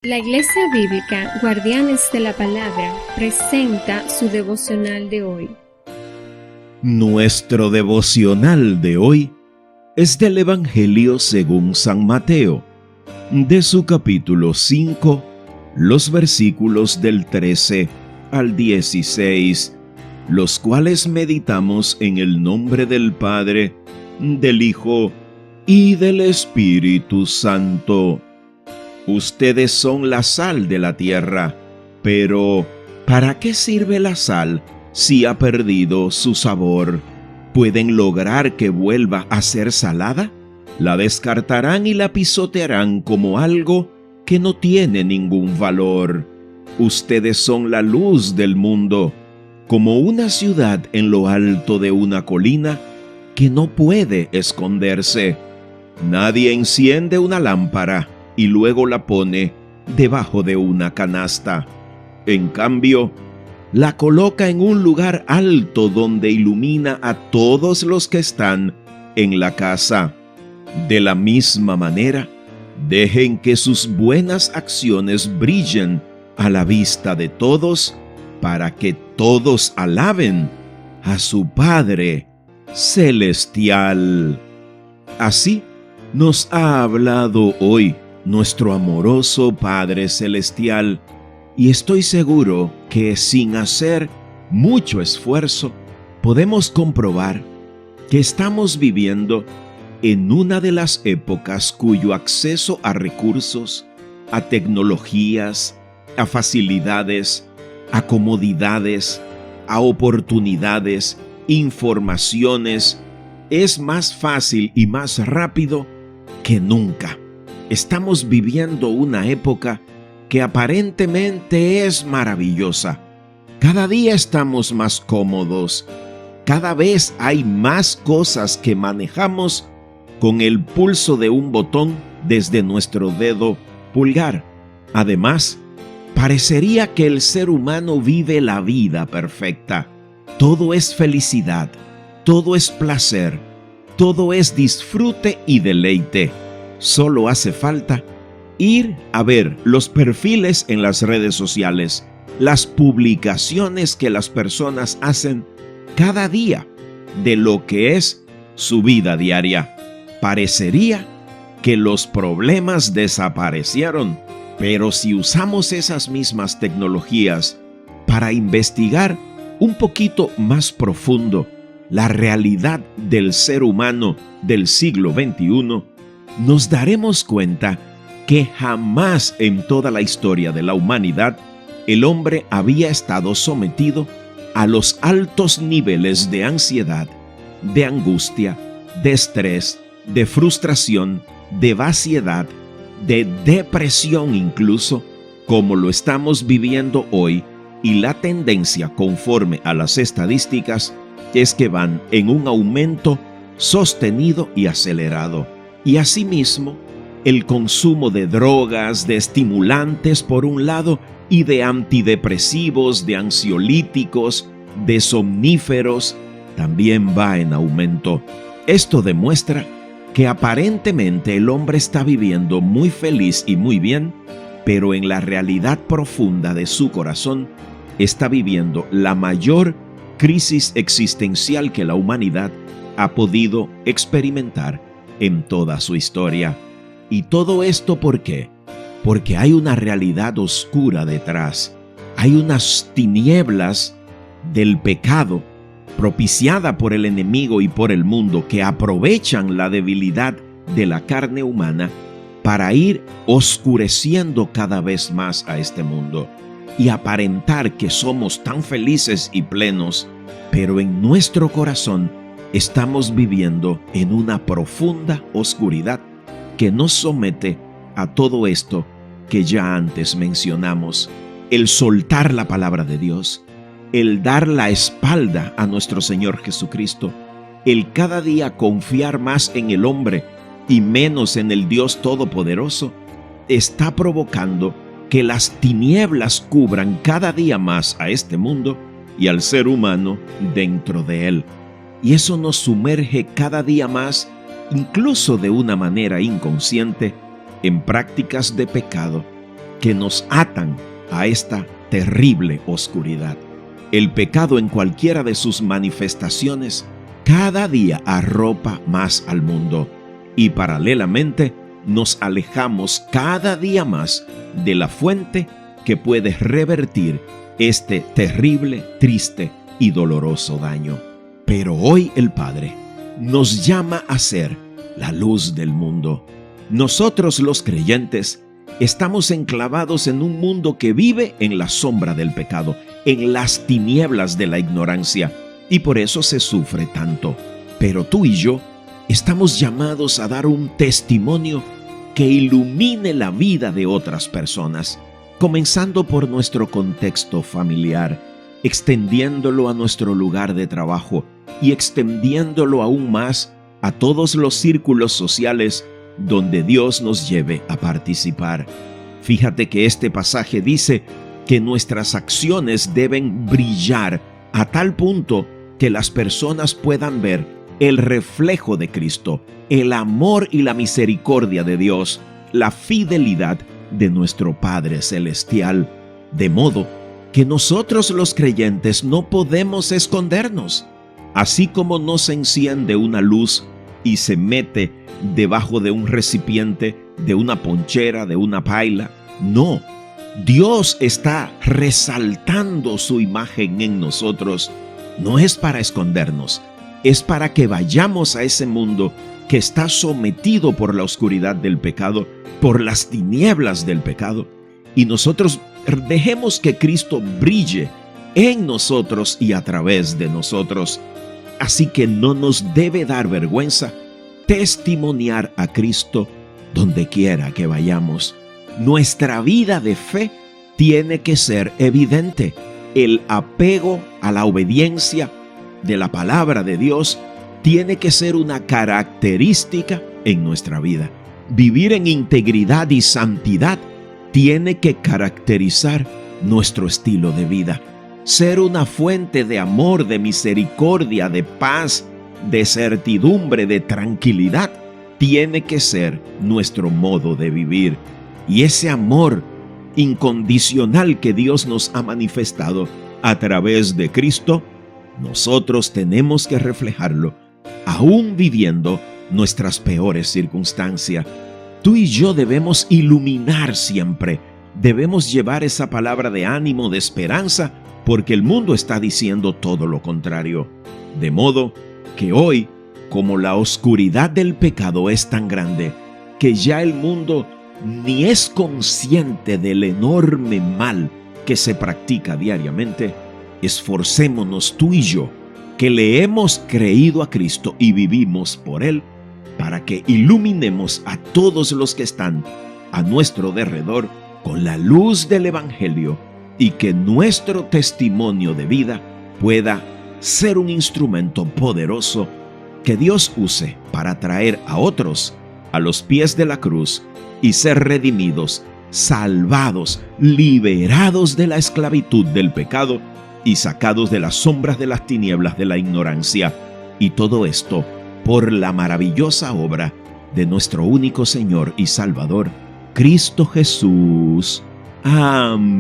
La Iglesia Bíblica Guardianes de la Palabra presenta su devocional de hoy. Nuestro devocional de hoy es del Evangelio según San Mateo, de su capítulo 5, los versículos del 13 al 16, los cuales meditamos en el nombre del Padre, del Hijo y del Espíritu Santo. Ustedes son la sal de la tierra, pero ¿para qué sirve la sal si ha perdido su sabor? ¿Pueden lograr que vuelva a ser salada? La descartarán y la pisotearán como algo que no tiene ningún valor. Ustedes son la luz del mundo, como una ciudad en lo alto de una colina que no puede esconderse. Nadie enciende una lámpara y luego la pone debajo de una canasta. En cambio, la coloca en un lugar alto donde ilumina a todos los que están en la casa. De la misma manera, dejen que sus buenas acciones brillen a la vista de todos, para que todos alaben a su Padre Celestial. Así nos ha hablado hoy nuestro amoroso Padre Celestial, y estoy seguro que sin hacer mucho esfuerzo podemos comprobar que estamos viviendo en una de las épocas cuyo acceso a recursos, a tecnologías, a facilidades, a comodidades, a oportunidades, informaciones, es más fácil y más rápido que nunca. Estamos viviendo una época que aparentemente es maravillosa. Cada día estamos más cómodos. Cada vez hay más cosas que manejamos con el pulso de un botón desde nuestro dedo pulgar. Además, parecería que el ser humano vive la vida perfecta. Todo es felicidad, todo es placer, todo es disfrute y deleite. Solo hace falta ir a ver los perfiles en las redes sociales, las publicaciones que las personas hacen cada día de lo que es su vida diaria. Parecería que los problemas desaparecieron, pero si usamos esas mismas tecnologías para investigar un poquito más profundo la realidad del ser humano del siglo XXI, nos daremos cuenta que jamás en toda la historia de la humanidad el hombre había estado sometido a los altos niveles de ansiedad, de angustia, de estrés, de frustración, de vaciedad, de depresión incluso, como lo estamos viviendo hoy, y la tendencia conforme a las estadísticas es que van en un aumento sostenido y acelerado. Y asimismo, el consumo de drogas, de estimulantes por un lado, y de antidepresivos, de ansiolíticos, de somníferos, también va en aumento. Esto demuestra que aparentemente el hombre está viviendo muy feliz y muy bien, pero en la realidad profunda de su corazón está viviendo la mayor crisis existencial que la humanidad ha podido experimentar en toda su historia. ¿Y todo esto por qué? Porque hay una realidad oscura detrás. Hay unas tinieblas del pecado propiciada por el enemigo y por el mundo, que aprovechan la debilidad de la carne humana para ir oscureciendo cada vez más a este mundo y aparentar que somos tan felices y plenos, pero en nuestro corazón estamos viviendo en una profunda oscuridad que nos somete a todo esto que ya antes mencionamos: el soltar la palabra de Dios, el dar la espalda a nuestro Señor Jesucristo, el cada día confiar más en el hombre y menos en el Dios Todopoderoso, está provocando que las tinieblas cubran cada día más a este mundo y al ser humano dentro de él. Y eso nos sumerge cada día más, incluso de una manera inconsciente, en prácticas de pecado que nos atan a esta terrible oscuridad. El pecado en cualquiera de sus manifestaciones cada día arropa más al mundo y paralelamente nos alejamos cada día más de la fuente que puede revertir este terrible, triste y doloroso daño. Pero hoy el Padre nos llama a ser la luz del mundo. Nosotros los creyentes estamos enclavados en un mundo que vive en la sombra del pecado, en las tinieblas de la ignorancia, y por eso se sufre tanto. Pero tú y yo estamos llamados a dar un testimonio que ilumine la vida de otras personas, comenzando por nuestro contexto familiar, extendiéndolo a nuestro lugar de trabajo y extendiéndolo aún más a todos los círculos sociales donde Dios nos lleve a participar. Fíjate que este pasaje dice que nuestras acciones deben brillar a tal punto que las personas puedan ver el reflejo de Cristo, el amor y la misericordia de Dios, la fidelidad de nuestro Padre Celestial, de modo que nosotros los creyentes no podemos escondernos. Así como no se enciende una luz y se mete debajo de un recipiente, de una ponchera, de una paila. No, Dios está resaltando su imagen en nosotros. No es para escondernos, es para que vayamos a ese mundo que está sometido por la oscuridad del pecado, por las tinieblas del pecado, y nosotros dejemos que Cristo brille en nosotros y a través de nosotros. Así que no nos debe dar vergüenza testimoniar a Cristo donde quiera que vayamos. Nuestra vida de fe tiene que ser evidente. El apego a la obediencia de la palabra de Dios tiene que ser una característica en nuestra vida. Vivir en integridad y santidad tiene que caracterizar nuestro estilo de vida. Ser una fuente de amor, de misericordia, de paz, de certidumbre, de tranquilidad, tiene que ser nuestro modo de vivir. Y ese amor incondicional que Dios nos ha manifestado a través de Cristo, nosotros tenemos que reflejarlo, aún viviendo nuestras peores circunstancias. Tú y yo debemos iluminar siempre, debemos llevar esa palabra de ánimo, de esperanza, porque el mundo está diciendo todo lo contrario. De modo que hoy, como la oscuridad del pecado es tan grande, que ya el mundo ni es consciente del enorme mal que se practica diariamente, esforcémonos tú y yo, que le hemos creído a Cristo y vivimos por Él, para que iluminemos a todos los que están a nuestro derredor con la luz del Evangelio y que nuestro testimonio de vida pueda ser un instrumento poderoso que Dios use para traer a otros a los pies de la cruz y ser redimidos, salvados, liberados de la esclavitud del pecado y sacados de las sombras de las tinieblas de la ignorancia. Y todo esto por la maravillosa obra de nuestro único Señor y Salvador, Cristo Jesús. Amén.